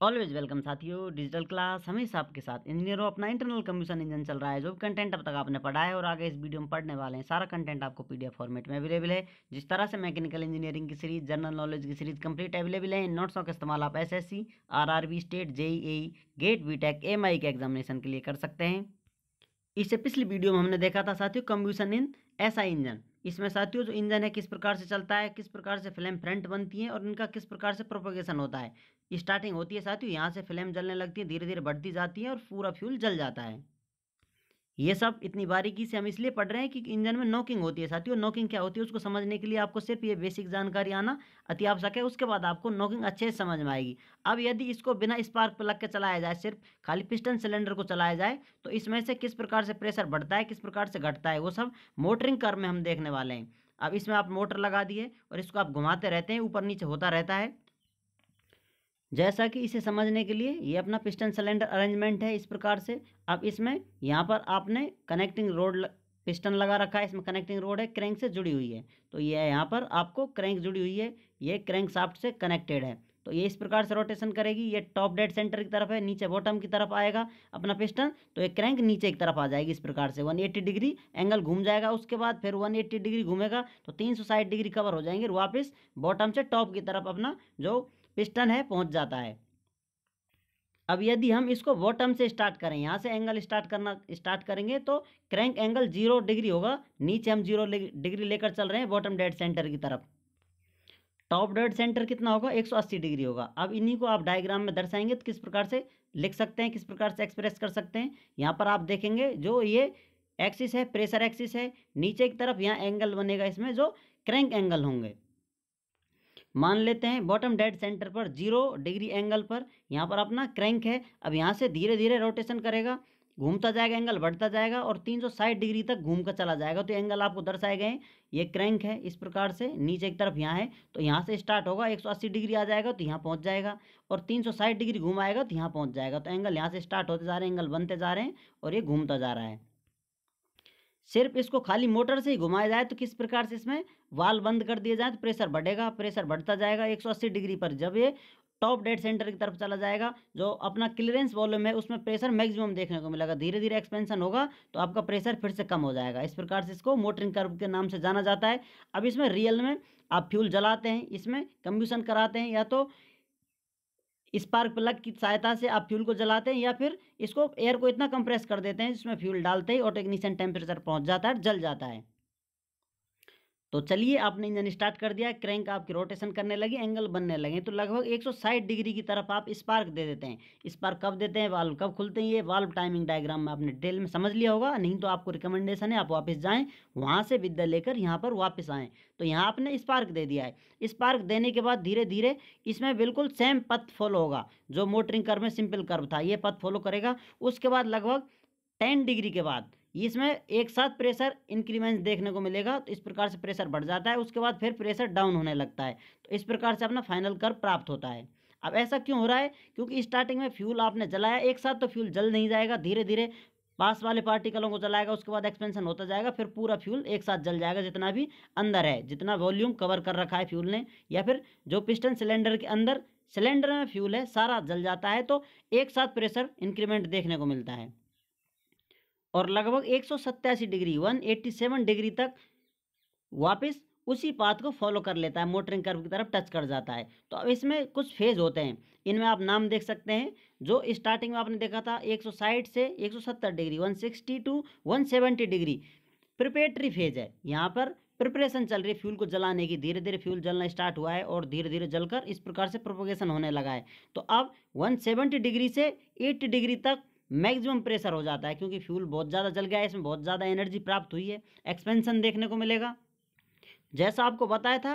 Always welcome साथियों। Digital class हमेशा आपके साथ। इंजीनियरों, अपना इंटरनल कंप्यूशन इंजन चल रहा है। जो भी कंटेंट अब तक आपने पढ़ा है और आगे इस वीडियो में पढ़ने वाले हैं, सारा कंटेंट आपको पीडीएफ फॉर्मेट में अवेलेबल है। जिस तरह से मैकेनिकल इंजीनियरिंग की सीरीज, जनरल नॉलेज की सीरीज कंप्लीट अवेलेबल है। इन नोट्सों का इस्तेमाल आप SSC, RRB, state, JEE, GATE, BTech, ME के एग्जामिनेशन के लिए कर सकते हैं। इससे पिछली वीडियो में हमने देखा था साथियों कंब्यूशन इन एसआई इंजन। इसमें साथियों जो इंजन है किस प्रकार से चलता है, किस प्रकार से फ्लेम फ्रंट बनती है और इनका किस प्रकार से प्रोपगेशन होता है। स्टार्टिंग होती है साथियों, यहाँ से फ्लेम जलने लगती है, धीरे धीरे बढ़ती जाती है और पूरा फ्यूल जल जाता है। ये सब इतनी बारीकी से हम इसलिए पढ़ रहे हैं कि इंजन में नॉकिंग होती है साथियों। नॉकिंग क्या होती है उसको समझने के लिए आपको सिर्फ ये बेसिक जानकारी आना अति आवश्यक है। उसके बाद आपको नॉकिंग अच्छे से समझ में आएगी। अब यदि इसको बिना स्पार्क प्लग के चलाया जाए, सिर्फ खाली पिस्टन सिलेंडर को चलाया जाए, तो इसमें से किस प्रकार से प्रेशर बढ़ता है, किस प्रकार से घटता है, वो सब मोटरिंग कर्व में हम देखने वाले हैं। अब इसमें आप मोटर लगा दिए और इसको आप घुमाते रहते हैं, ऊपर नीचे होता रहता है। जैसा कि इसे समझने के लिए ये अपना पिस्टन सिलेंडर अरेंजमेंट है इस प्रकार से। अब इसमें यहाँ पर आपने कनेक्टिंग रोड पिस्टन लगा रखा है, इसमें कनेक्टिंग रोड है, क्रैंक से जुड़ी हुई है। तो ये यहाँ पर आपको क्रैंक जुड़ी हुई है, ये क्रैंक शाफ्ट से कनेक्टेड है। तो ये इस प्रकार से रोटेशन करेगी। ये टॉप डेड सेंटर की तरफ है, नीचे बॉटम की तरफ आएगा अपना पिस्टन, तो ये क्रैंक नीचे की तरफ आ जाएगी इस प्रकार से। 180 डिग्री एंगल घूम जाएगा। उसके बाद फिर 180 डिग्री घूमेगा तो 360 डिग्री कवर हो जाएंगे, वापस बॉटम से टॉप की तरफ अपना जो पिस्टन है पहुंच जाता है। अब यदि हम इसको बॉटम से स्टार्ट करें, यहाँ से एंगल स्टार्ट करेंगे तो क्रैंक एंगल 0 डिग्री होगा। नीचे हम 0 डिग्री लेकर चल रहे हैं बॉटम डेड सेंटर की तरफ। टॉप डेड सेंटर कितना होगा, 180 डिग्री होगा। अब इन्हीं को आप डायग्राम में दर्शाएंगे तो किस प्रकार से लिख सकते हैं, किस प्रकार से एक्सप्रेस कर सकते हैं। यहाँ पर आप देखेंगे जो ये एक्सिस है, प्रेशर एक्सिस है, नीचे की तरफ यहाँ एंगल बनेगा इसमें जो क्रैंक एंगल होंगे। मान लेते हैं बॉटम डेड सेंटर पर 0 डिग्री एंगल पर यहाँ पर अपना क्रैंक है। अब यहाँ से धीरे धीरे रोटेशन करेगा, घूमता जाएगा, एंगल बढ़ता जाएगा और 360 डिग्री तक घूम कर चला जाएगा। तो एंगल आपको दर्शाए गए हैं। ये क्रैंक है इस प्रकार से, नीचे की तरफ यहाँ है, तो यहाँ से स्टार्ट होगा, 180 डिग्री आ जाएगा तो यहाँ पहुँच जाएगा, और 360 डिग्री घुमाएगा तो यहाँ पहुँच जाएगा। तो एंगल यहाँ से स्टार्ट होते जा रहे हैं, एंगल बनते जा रहे हैं और ये घूमता जा रहा है। सिर्फ इसको खाली मोटर से ही घुमाया जाए तो किस प्रकार से इसमें वाल्व बंद कर दिए जाए तो प्रेशर बढ़ेगा, प्रेशर बढ़ता जाएगा 180 डिग्री पर। जब ये टॉप डेड सेंटर की तरफ चला जाएगा, जो अपना क्लियरेंस वॉल्यूम है उसमें प्रेशर मैक्सिमम देखने को मिलेगा। धीरे धीरे एक्सपेंशन होगा तो आपका प्रेशर फिर से कम हो जाएगा। इस प्रकार से इसको मोटरिंग कर्व के नाम से जाना जाता है। अब इसमें रियल में आप फ्यूल जलाते हैं, इसमें कंब्यूशन कराते हैं, या तो स्पार्क प्लग की सहायता से आप फ्यूल को जलाते हैं, या फिर इसको एयर को इतना कंप्रेस कर देते हैं जिसमें फ्यूल डालते ही ऑटो इग्निशन टेम्परेचर पहुंच जाता है, जल जाता है। तो चलिए, आपने इंजन स्टार्ट कर दिया, क्रैंक आपकी रोटेशन करने लगी, एंगल बनने लगे, तो लगभग 160 डिग्री की तरफ आप स्पार्क दे देते हैं। स्पार्क कब देते हैं, वाल्व कब खुलते हैं, ये वाल्व टाइमिंग डायग्राम में आपने डिटेल में समझ लिया होगा। नहीं तो आपको रिकमेंडेशन है आप वापस जाएं, वहां से विद्या लेकर यहाँ पर वापस आएँ। तो यहाँ आपने स्पार्क दे दिया है। स्पार्क देने के बाद धीरे धीरे इसमें बिल्कुल सेम पथ फॉलो होगा जो मोटरिंग कर्व में सिंपल कर्व था, ये पथ फॉलो करेगा। उसके बाद लगभग 10 डिग्री के बाद इसमें एक साथ प्रेशर इंक्रीमेंट देखने को मिलेगा। तो इस प्रकार से प्रेशर बढ़ जाता है, उसके बाद फिर प्रेशर डाउन होने लगता है। तो इस प्रकार से अपना फाइनल कर्व प्राप्त होता है। अब ऐसा क्यों हो रहा है, क्योंकि स्टार्टिंग में फ्यूल आपने जलाया एक साथ, तो फ्यूल जल नहीं जाएगा, धीरे धीरे पास वाले पार्टिकलों को जलाएगा, उसके बाद एक्सपेंशन होता जाएगा, फिर पूरा फ्यूल एक साथ जल जाएगा। जितना भी अंदर है, जितना वॉल्यूम कवर कर रखा है फ्यूल ने, या फिर जो पिस्टन सिलेंडर के अंदर सिलेंडर में फ्यूल है, सारा जल जाता है। तो एक साथ प्रेशर इंक्रीमेंट देखने को मिलता है और लगभग 187 डिग्री 187 डिग्री तक वापस उसी पाथ को फॉलो कर लेता है, मोटरिंग कर्व की तरफ टच कर जाता है। तो अब इसमें कुछ फेज होते हैं, इनमें आप नाम देख सकते हैं। जो स्टार्टिंग में आपने देखा था 160 से 170 degree, 160 to 170 degree preparatory phase है। यहाँ पर प्रिपरेशन चल रही है फ्यूल को जलाने की। धीरे धीरे फ्यूल जलना स्टार्ट हुआ है और धीरे धीरे जलकर इस प्रकार से प्रोपोगेशन होने लगा है। तो अब 170 डिग्री से 80 डिग्री तक मैक्सिमम प्रेशर हो जाता है, क्योंकि फ्यूल बहुत ज़्यादा जल गया है, इसमें बहुत ज़्यादा एनर्जी प्राप्त हुई है, एक्सपेंशन देखने को मिलेगा। जैसा आपको बताया था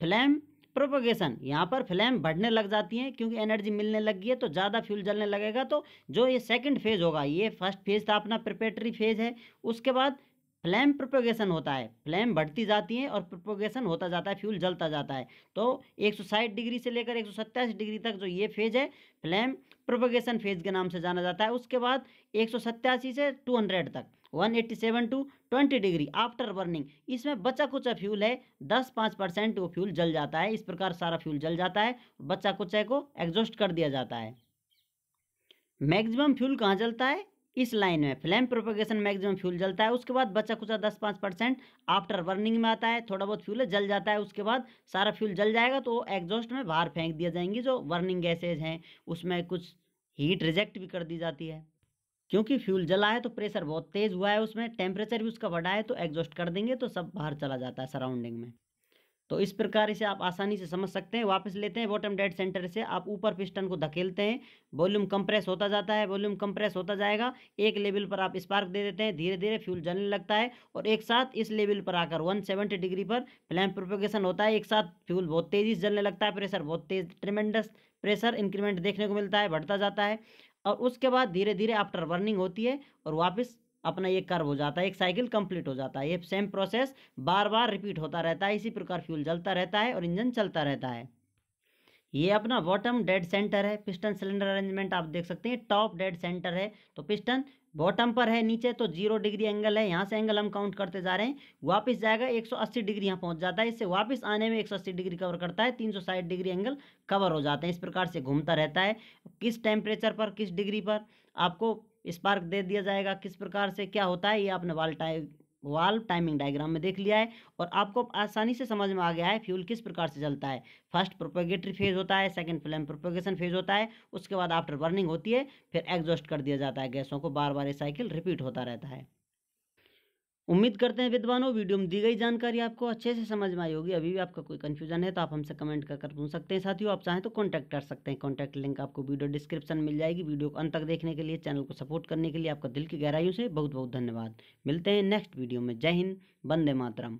फ्लेम प्रोपोगेशन, यहाँ पर फ्लेम बढ़ने लग जाती है क्योंकि एनर्जी मिलने लग गई है, तो ज़्यादा फ्यूल जलने लगेगा। तो जो ये सेकंड फेज होगा, ये फर्स्ट फेज था अपना प्रिपरेटरी फेज है, उसके बाद फ्लेम प्रोपोगेशन होता है। फ्लेम बढ़ती जाती है और प्रोपोगेशन होता जाता है, फ्यूल जलता जाता है। तो 160 डिग्री से लेकर 187 डिग्री तक जो ये फेज है, फ्लेम प्रोपोगेशन फेज के नाम से जाना जाता है। उसके बाद 187 से 200 तक 187 टू 20 डिग्री आफ्टर बर्निंग। इसमें बचा कुचा फ्यूल है 10-5% वो फ्यूल जल जाता है। इस प्रकार सारा फ्यूल जल जाता है, बचा कुचा को एग्जॉस्ट कर दिया जाता है। मैक्सिमम फ्यूल कहाँ जलता है? इस लाइन में फ्लेम प्रोपेगेशन मैक्सिमम फ्यूल जलता है। उसके बाद बचा कुचा 10-5% आफ्टर बर्निंग में आता है, थोड़ा बहुत फ्यूल जल जाता है। उसके बाद सारा फ्यूल जल जाएगा तो एग्जॉस्ट में बाहर फेंक दिया जाएंगी। जो बर्निंग गैसेज हैं उसमें कुछ हीट रिजेक्ट भी कर दी जाती है। क्योंकि फ्यूल जला है तो प्रेशर बहुत तेज हुआ है, उसमें टेम्परेचर भी उसका बढ़ा है, तो एग्जॉस्ट कर देंगे तो सब बाहर चला जाता है सराउंडिंग में। तो इस प्रकार इसे आप आसानी से समझ सकते हैं। वापस लेते हैं बॉटम डेड सेंटर से, आप ऊपर पिस्टन को धकेलते हैं, वॉल्यूम कंप्रेस होता जाता है, वॉल्यूम कंप्रेस होता जाएगा। एक लेवल पर आप स्पार्क दे देते हैं, धीरे धीरे फ्यूल जलने लगता है और एक साथ इस लेवल पर आकर 170 डिग्री पर फ्लेम प्रोपेगेशन होता है। एक साथ फ्यूल बहुत तेजी से जलने लगता है, प्रेशर बहुत तेज, ट्रेमेंडस प्रेशर इंक्रीमेंट देखने को मिलता है, बढ़ता जाता है। और उसके बाद धीरे धीरे आफ्टर बर्निंग होती है और वापस अपना ये कर्व हो जाता है, एक साइकिल कंप्लीट हो जाता है। ये सेम प्रोसेस बार बार रिपीट होता रहता है। इसी प्रकार फ्यूल जलता रहता है और इंजन चलता रहता है। ये अपना बॉटम डेड सेंटर है। पिस्टन सिलेंडर अरेंजमेंट आप देख सकते हैं, टॉप डेड सेंटर है तो पिस्टन बॉटम पर है, नीचे तो 0 डिग्री एंगल है। यहाँ से एंगल हम काउंट करते जा रहे हैं, वापस जाएगा 180 डिग्री यहाँ पहुँच जाता है। इससे वापस आने में 180 डिग्री कवर करता है, 360 डिग्री एंगल कवर हो जाते हैं। इस प्रकार से घूमता रहता है। किस टेम्परेचर पर, किस डिग्री पर आपको स्पार्क दे दिया जाएगा, किस प्रकार से क्या होता है, ये आपने वाल्व टाइमिंग डायग्राम में देख लिया है और आपको आसानी से समझ में आ गया है फ्यूल किस प्रकार से जलता है। फर्स्ट प्रोपेगेटरी फेज होता है, सेकंड फ्लेम प्रोपेगेशन फेज होता है, उसके बाद आफ्टर बर्निंग होती है, फिर एग्जॉस्ट कर दिया जाता है गैसों को। बार बार ये साइकिल रिपीट होता रहता है। उम्मीद करते हैं विद्वानों वीडियो में दी गई जानकारी आपको अच्छे से समझ में आई होगी। अभी भी आपका कोई कन्फ्यूजन है तो आप हमसे कमेंट कर पूछ सकते हैं। साथियों आप चाहें तो कॉन्टैक्ट कर सकते हैं, कॉन्टैक्ट लिंक आपको वीडियो डिस्क्रिप्शन में मिल जाएगी। वीडियो को अंत तक देखने के लिए, चैनल को सपोर्ट करने के लिए आपका दिल की गहराइयों से बहुत बहुत धन्यवाद। मिलते हैं नेक्स्ट वीडियो में। जय हिंद, वंदे मातरम।